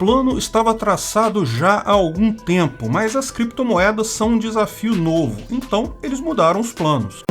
plano estava traçado já há algum tempo, mas as criptomoedas são um desafio novo, então eles mudaram os planos.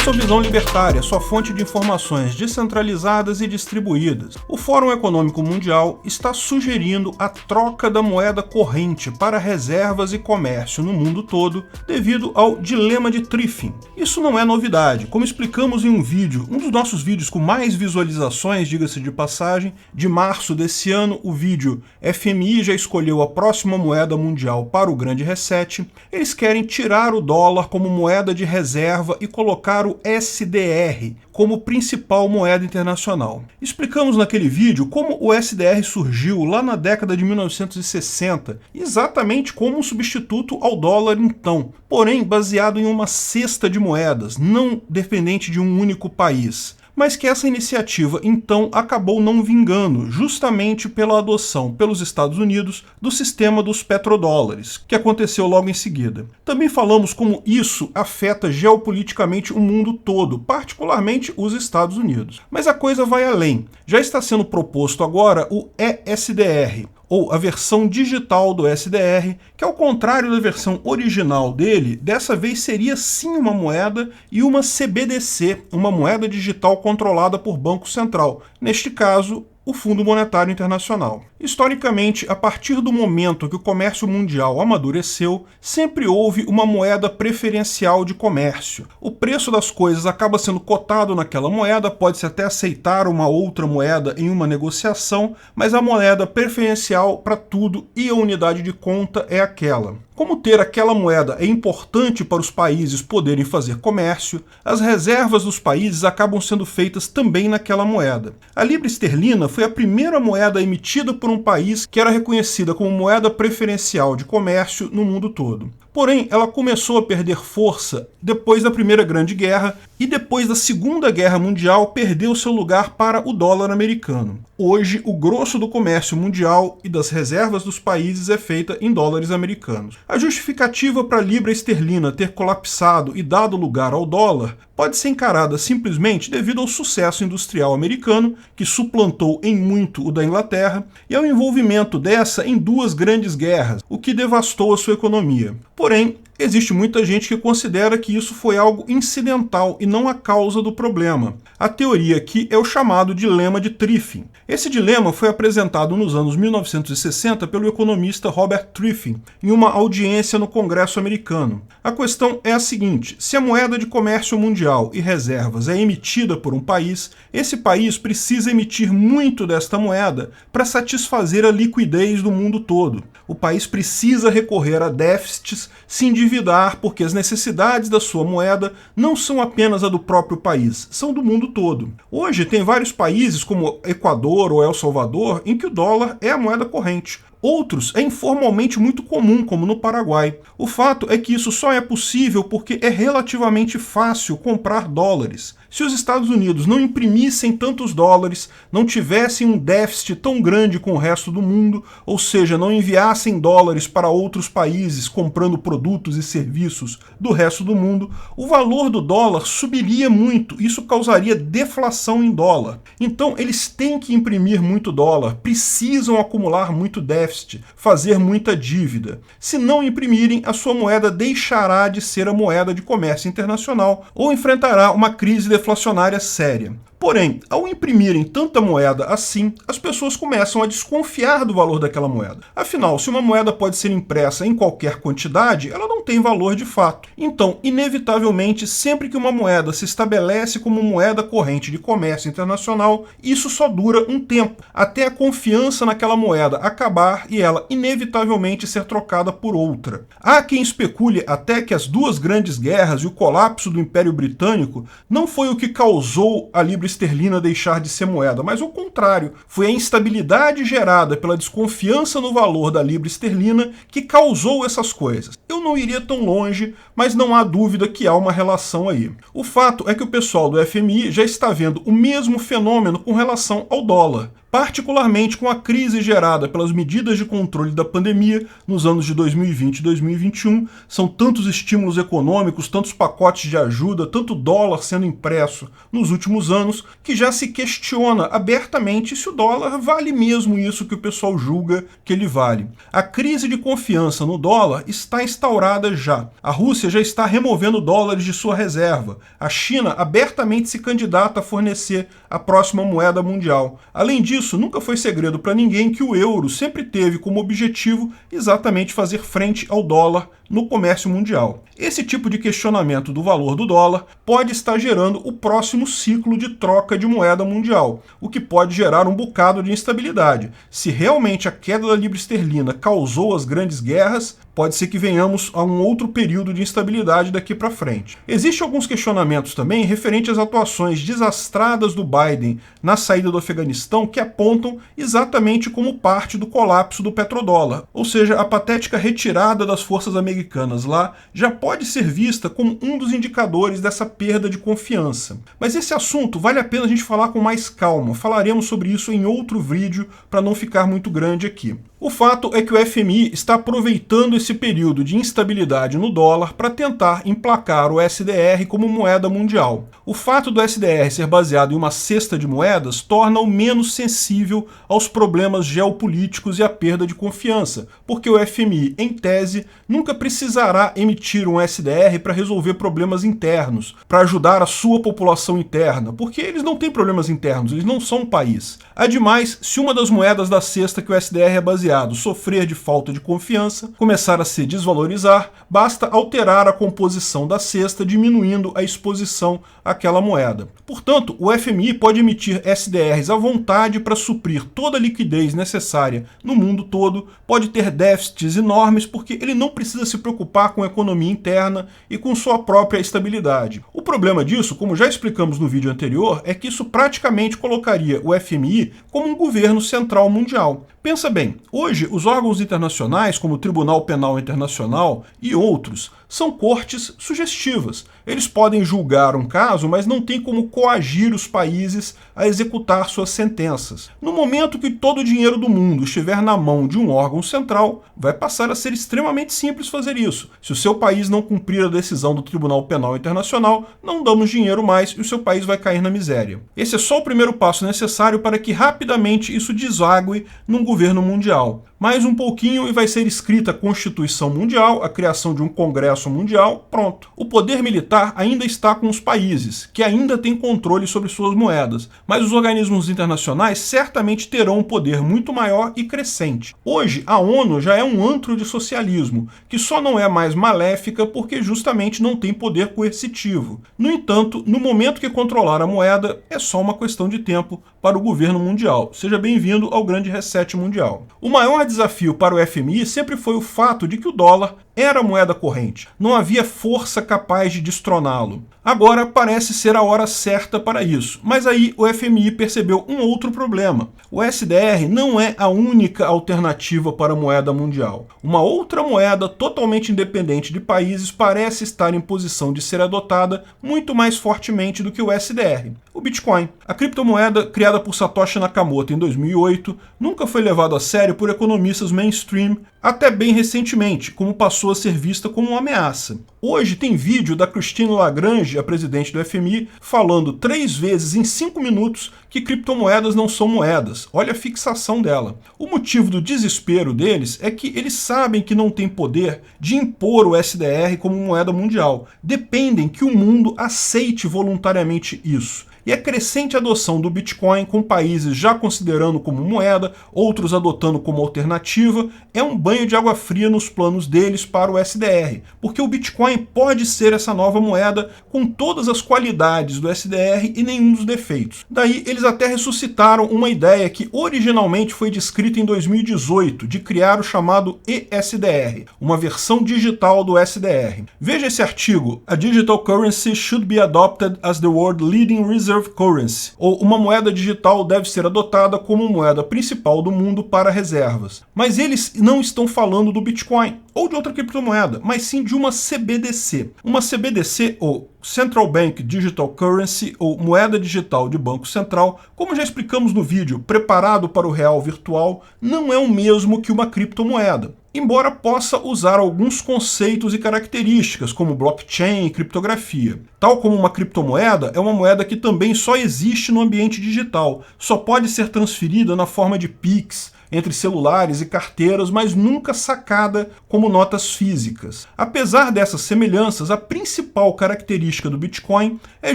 Esse é o Visão Libertária, sua fonte de informações descentralizadas e distribuídas. O Fórum Econômico Mundial está sugerindo a troca da moeda corrente para reservas e comércio no mundo todo devido ao dilema de Triffin. Isso não é novidade, como explicamos em um vídeo, um dos nossos vídeos com mais visualizações, diga-se de passagem, de março desse ano, o vídeo FMI já escolheu a próxima moeda mundial para o grande reset. Eles querem tirar o dólar como moeda de reserva e colocar o SDR como principal moeda internacional. Explicamos naquele vídeo como o SDR surgiu lá na década de 1960, exatamente como um substituto ao dólar então, porém baseado em uma cesta de moedas, não dependente de um único país. Mas que essa iniciativa, então, acabou não vingando, justamente pela adoção pelos Estados Unidos do sistema dos petrodólares, que aconteceu logo em seguida. Também falamos como isso afeta geopoliticamente o mundo todo, particularmente os Estados Unidos. Mas a coisa vai além. Já está sendo proposto agora o ESDR, ou a versão digital do SDR, que ao contrário da versão original dele, dessa vez seria sim uma moeda e uma CBDC, uma moeda digital controlada por Banco Central, neste caso, o Fundo Monetário Internacional. Historicamente, a partir do momento que o comércio mundial amadureceu, sempre houve uma moeda preferencial de comércio. O preço das coisas acaba sendo cotado naquela moeda, pode-se até aceitar uma outra moeda em uma negociação, mas a moeda preferencial para tudo e a unidade de conta é aquela. Como ter aquela moeda é importante para os países poderem fazer comércio, as reservas dos países acabam sendo feitas também naquela moeda. A libra esterlina foi a primeira moeda emitida por um país que era reconhecida como moeda preferencial de comércio no mundo todo. Porém, ela começou a perder força depois da Primeira Grande Guerra e depois da Segunda Guerra Mundial perdeu seu lugar para o dólar americano. Hoje, o grosso do comércio mundial e das reservas dos países é feita em dólares americanos. A justificativa para a libra esterlina ter colapsado e dado lugar ao dólar pode ser encarada simplesmente devido ao sucesso industrial americano, que suplantou em muito o da Inglaterra, e ao envolvimento dessa em duas grandes guerras, o que devastou a sua economia. Porém, existe muita gente que considera que isso foi algo incidental e não a causa do problema. A teoria aqui é o chamado dilema de Triffin. Esse dilema foi apresentado nos anos 1960 pelo economista Robert Triffin em uma audiência no Congresso americano. A questão é a seguinte: se a moeda de comércio mundial e reservas é emitida por um país, esse país precisa emitir muito desta moeda para satisfazer a liquidez do mundo todo. O país precisa recorrer a déficits, se endividar, porque as necessidades da sua moeda não são apenas a do próprio país, são do mundo todo. Hoje tem vários países, como Equador ou El Salvador, em que o dólar é a moeda corrente. Outros é informalmente muito comum, como no Paraguai. O fato é que isso só é possível porque é relativamente fácil comprar dólares. Se os Estados Unidos não imprimissem tantos dólares, não tivessem um déficit tão grande com o resto do mundo, ou seja, não enviassem dólares para outros países comprando produtos e serviços do resto do mundo, o valor do dólar subiria muito. Isso causaria deflação em dólar. Então, eles têm que imprimir muito dólar, precisam acumular muito déficit, fazer muita dívida. Se não imprimirem, a sua moeda deixará de ser a moeda de comércio internacional ou enfrentará uma crise deflacionária séria. Porém, ao imprimirem tanta moeda assim, as pessoas começam a desconfiar do valor daquela moeda. Afinal, se uma moeda pode ser impressa em qualquer quantidade, ela não tem valor de fato. Então, inevitavelmente, sempre que uma moeda se estabelece como moeda corrente de comércio internacional, isso só dura um tempo, até a confiança naquela moeda acabar e ela inevitavelmente ser trocada por outra. Há quem especule até que as duas grandes guerras e o colapso do Império Britânico não foi o que causou a libra esterlina deixar de ser moeda, mas o contrário, foi a instabilidade gerada pela desconfiança no valor da libra esterlina que causou essas coisas. Eu não iria tão longe, mas não há dúvida que há uma relação aí. O fato é que o pessoal do FMI já está vendo o mesmo fenômeno com relação ao dólar. particularmente com a crise gerada pelas medidas de controle da pandemia nos anos de 2020 e 2021. São tantos estímulos econômicos, tantos pacotes de ajuda, tanto dólar sendo impresso nos últimos anos, que já se questiona abertamente se o dólar vale mesmo isso que o pessoal julga que ele vale. A crise de confiança no dólar está instaurada já. A Rússia já está removendo dólares de sua reserva. A China abertamente se candidata a fornecer a próxima moeda mundial. Além disso, nunca foi segredo para ninguém que o euro sempre teve como objetivo exatamente fazer frente ao dólar no comércio mundial. Esse tipo de questionamento do valor do dólar pode estar gerando o próximo ciclo de troca de moeda mundial, o que pode gerar um bocado de instabilidade. Se realmente a queda da libra esterlina causou as grandes guerras, pode ser que venhamos a um outro período de instabilidade daqui para frente. Existem alguns questionamentos também referentes às atuações desastradas do Biden na saída do Afeganistão que apontam exatamente como parte do colapso do petrodólar, ou seja, a patética retirada das forças americanas lá já pode ser vista como um dos indicadores dessa perda de confiança. Mas esse assunto vale a pena a gente falar com mais calma, falaremos sobre isso em outro vídeo para não ficar muito grande aqui. O fato é que o FMI está aproveitando esse período de instabilidade no dólar para tentar emplacar o SDR como moeda mundial. O fato do SDR ser baseado em uma cesta de moedas torna-o menos sensível aos problemas geopolíticos e à perda de confiança, porque o FMI, em tese, nunca precisará emitir um SDR para resolver problemas internos, para ajudar a sua população interna, porque eles não têm problemas internos, eles não são um país. Ademais, se uma das moedas da cesta que o SDR é baseado sofrer de falta de confiança, começar a se desvalorizar, basta alterar a composição da cesta, diminuindo a exposição àquela moeda. Portanto, o FMI pode emitir SDRs à vontade para suprir toda a liquidez necessária no mundo todo, pode ter déficits enormes porque ele não precisa se preocupar com a economia interna e com sua própria estabilidade. O problema disso, como já explicamos no vídeo anterior, é que isso praticamente colocaria o FMI como um governo central mundial. Pensa bem, hoje os órgãos internacionais, como o Tribunal Penal Internacional e outros, são cortes sugestivas. Eles podem julgar um caso, mas não têm como coagir os países a executar suas sentenças. No momento que todo o dinheiro do mundo estiver na mão de um órgão central, vai passar a ser extremamente simples fazer isso. Se o seu país não cumprir a decisão do Tribunal Penal Internacional, não damos dinheiro mais e o seu país vai cair na miséria. Esse é só o primeiro passo necessário para que rapidamente isso desague num governo mundial. Mais um pouquinho e vai ser escrita a Constituição Mundial, a criação de um Congresso Mundial, pronto. O poder militar ainda está com os países, que ainda têm controle sobre suas moedas, mas os organismos internacionais certamente terão um poder muito maior e crescente. Hoje, a ONU já é um antro de socialismo, que só não é mais maléfica porque justamente não tem poder coercitivo. No entanto, no momento que controlar a moeda, é só uma questão de tempo para o governo mundial. Seja bem-vindo ao grande reset mundial. O maior desafio para o FMI sempre foi o fato de que o dólar era a moeda corrente. Não havia força capaz de destroná-lo. Agora parece ser a hora certa para isso. Mas aí o FMI percebeu um outro problema. O SDR não é a única alternativa para a moeda mundial. Uma outra moeda totalmente independente de países parece estar em posição de ser adotada muito mais fortemente do que o SDR. O Bitcoin. A criptomoeda criada por Satoshi Nakamoto em 2008 nunca foi levada a sério por economistas mainstream até bem recentemente, como passou a ser vista como uma ameaça. Hoje tem vídeo da Christine Lagrange, a presidente do FMI, falando 3 vezes em 5 minutos que criptomoedas não são moedas. Olha a fixação dela. O motivo do desespero deles é que eles sabem que não tem poder de impor o SDR como moeda mundial. Dependem que o mundo aceite voluntariamente isso. E a crescente adoção do Bitcoin, com países já considerando como moeda, outros adotando como alternativa, é um banho de água fria nos planos deles para o SDR, porque o Bitcoin pode ser essa nova moeda com todas as qualidades do SDR e nenhum dos defeitos. Daí eles até ressuscitaram uma ideia que originalmente foi descrita em 2018, de criar o chamado ESDR, uma versão digital do SDR. Veja esse artigo: A digital currency should be adopted as the world leading reserve reserve currency, ou uma moeda digital deve ser adotada como moeda principal do mundo para reservas. Mas eles não estão falando do Bitcoin ou de outra criptomoeda, mas sim de uma CBDC. Uma CBDC, ou Central Bank Digital Currency, ou moeda digital de banco central, como já explicamos no vídeo Preparado para o Real Virtual, não é o mesmo que uma criptomoeda, embora possa usar alguns conceitos e características, como blockchain e criptografia. Tal como uma criptomoeda, é uma moeda que também só existe no ambiente digital, só pode ser transferida na forma de Pix, entre celulares e carteiras, mas nunca sacada como notas físicas. Apesar dessas semelhanças, a principal característica do Bitcoin é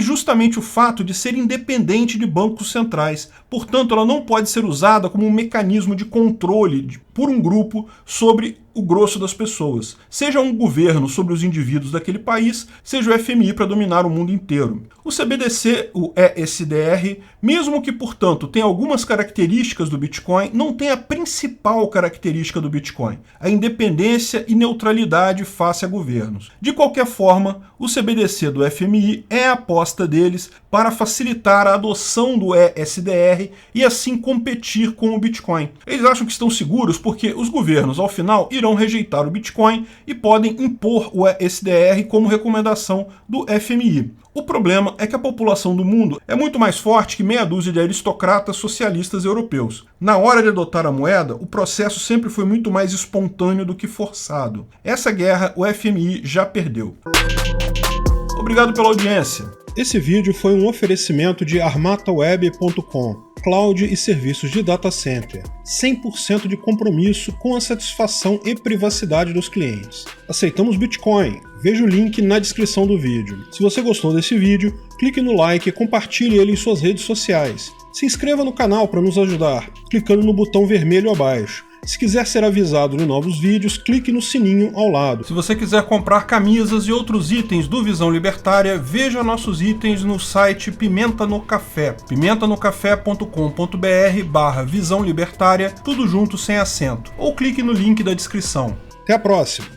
justamente o fato de ser independente de bancos centrais. Portanto, ela não pode ser usada como um mecanismo de controle por um grupo sobre o grosso das pessoas, seja um governo sobre os indivíduos daquele país, seja o FMI para dominar o mundo inteiro. O CBDC, o ESDR, mesmo que, portanto, tenha algumas características do Bitcoin, não tem a principal característica do Bitcoin, a independência e neutralidade face a governos. De qualquer forma, o CBDC do FMI é a aposta deles para facilitar a adoção do ESDR e assim competir com o Bitcoin. Eles acham que estão seguros porque os governos, ao final, irão rejeitar o Bitcoin e podem impor o ESDR como recomendação do FMI. O problema é que a população do mundo é muito mais forte que meia dúzia de aristocratas socialistas europeus. Na hora de adotar a moeda, o processo sempre foi muito mais espontâneo do que forçado. Essa guerra o FMI já perdeu. Obrigado pela audiência. Esse vídeo foi um oferecimento de armataweb.com, cloud e serviços de data center, 100% de compromisso com a satisfação e privacidade dos clientes. Aceitamos Bitcoin, veja o link na descrição do vídeo. Se você gostou desse vídeo, clique no like e compartilhe ele em suas redes sociais. Se inscreva no canal para nos ajudar, clicando no botão vermelho abaixo. Se quiser ser avisado de novos vídeos, clique no sininho ao lado. Se você quiser comprar camisas e outros itens do Visão Libertária, veja nossos itens no site Pimenta no Café, pimentanocafé.com.br/Visão Libertária, tudo junto sem acento, ou clique no link da descrição. Até a próxima!